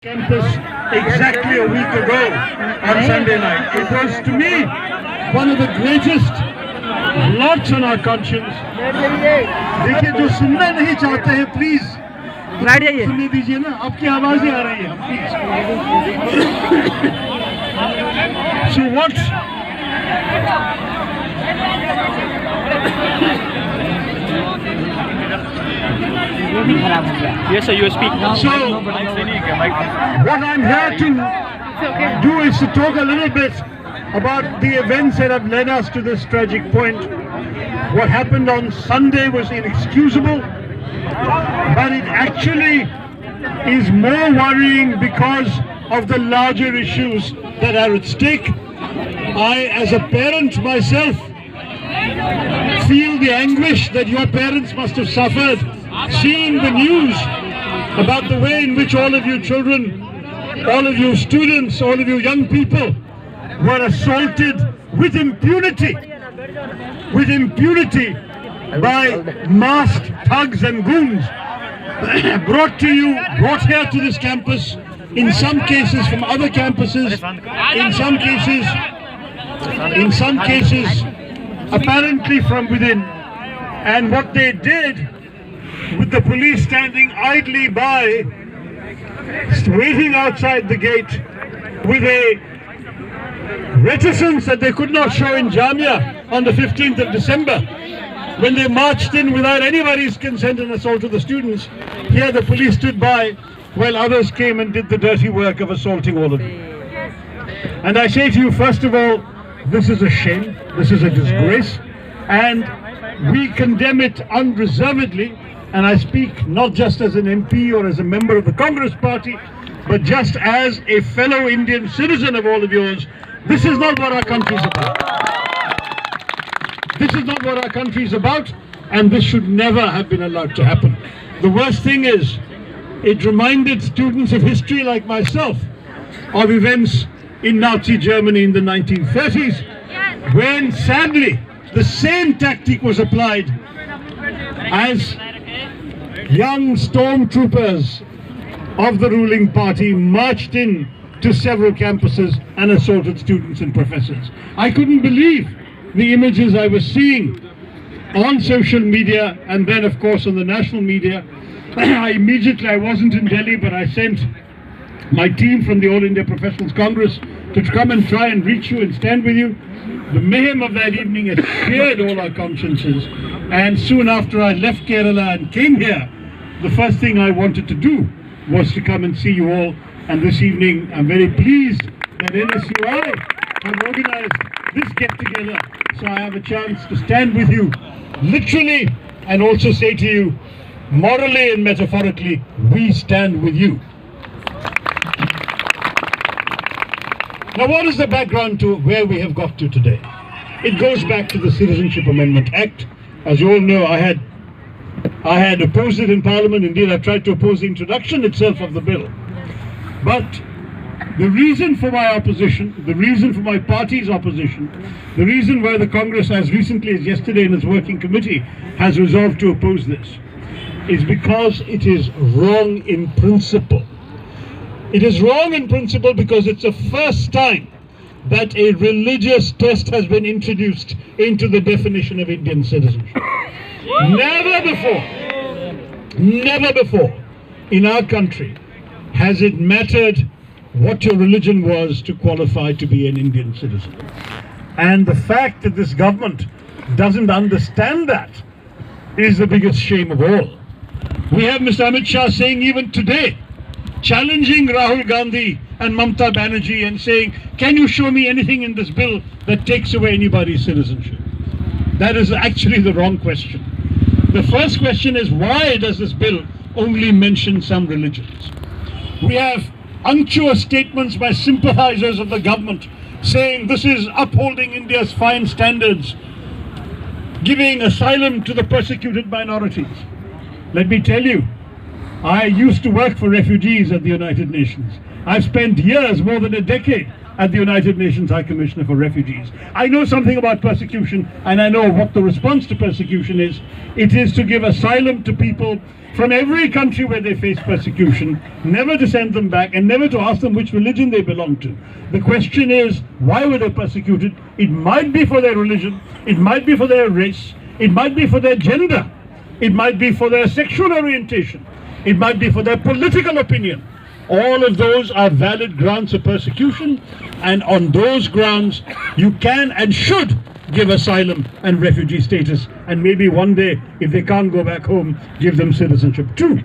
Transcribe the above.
Campus exactly a week ago on Sunday night. It was to me one of the greatest lots on our conscience. देखिए जो सुनना नहीं चाहते हैं please सुनने दीजिए ना, आपकी आवाजें आ रही हैं please. So what? Yes, sir, you speak. So what I'm here to do is to talk a little bit about the events that have led us to this tragic point. What happened on Sunday was inexcusable, but it actually is more worrying because of the larger issues that are at stake. I, as a parent myself, feel the anguish that your parents must have suffered seeing the news about the way in which all of you children, all of you students, all of you young people were assaulted with impunity by masked thugs and goons, brought here to this campus, in some cases from other campuses, in some cases apparently from within. And what they did, with the police standing idly by, waiting outside the gate with a reticence that they could not show in Jamia on the 15th of December, when they marched in without anybody's consent and assaulted the students. Here the police stood by while others came and did the dirty work of assaulting all of you. And I say to you, first of all, this is a shame, this is a disgrace, and we condemn it unreservedly. And I speak not just as an MP or as a member of the Congress party, but just as a fellow Indian citizen of all of yours. This is not what our country is about. This is not what our country is about, and this should never have been allowed to happen. The worst thing is, it reminded students of history like myself of events in Nazi Germany in the 1930s, when sadly the same tactic was applied as young stormtroopers of the ruling party marched in to several campuses and assaulted students and professors. I couldn't believe the images I was seeing on social media and then of course on the national media. I wasn't in Delhi, but I sent my team from the All India Professionals Congress to come and try and reach you and stand with you. The mayhem of that evening had seared all our consciences, and soon after I left Kerala and came here, the first thing I wanted to do was to come and see you all. And this evening I'm very pleased that NSUI have organized this get-together, so I have a chance to stand with you literally and also say to you morally and metaphorically, we stand with you. Now, what is the background to where we have got to today? It goes back to the Citizenship Amendment Act. As you all know, I had opposed it in Parliament. Indeed, I tried to oppose the introduction itself of the bill. But the reason for my opposition, the reason for my party's opposition, the reason why the Congress, as recently as yesterday in its working committee, has resolved to oppose this, is because it is wrong in principle. It is wrong in principle because it's the first time that a religious test has been introduced into the definition of Indian citizenship. Never before in our country has it mattered what your religion was to qualify to be an Indian citizen. And the fact that this government doesn't understand that is the biggest shame of all. We have Mr. Amit Shah saying even today, challenging Rahul Gandhi and Mamta Banerjee and saying, can you show me anything in this bill that takes away anybody's citizenship? That is actually the wrong question. The first question is, why does this bill only mention some religions? We have unctuous statements by sympathizers of the government saying this is upholding India's fine standards, giving asylum to the persecuted minorities. Let me tell you, I used to work for refugees at the United Nations. I've spent years, more than a decade, at the United Nations High Commissioner for Refugees. I know something about persecution, and I know what the response to persecution is. It is to give asylum to people from every country where they face persecution, never to send them back, and never to ask them which religion they belong to. The question is, why were they persecuted? It might be for their religion, it might be for their race, it might be for their gender, it might be for their sexual orientation, it might be for their political opinion. All of those are valid grounds of persecution, and on those grounds you can and should give asylum and refugee status, and maybe one day, if they can't go back home, give them citizenship too.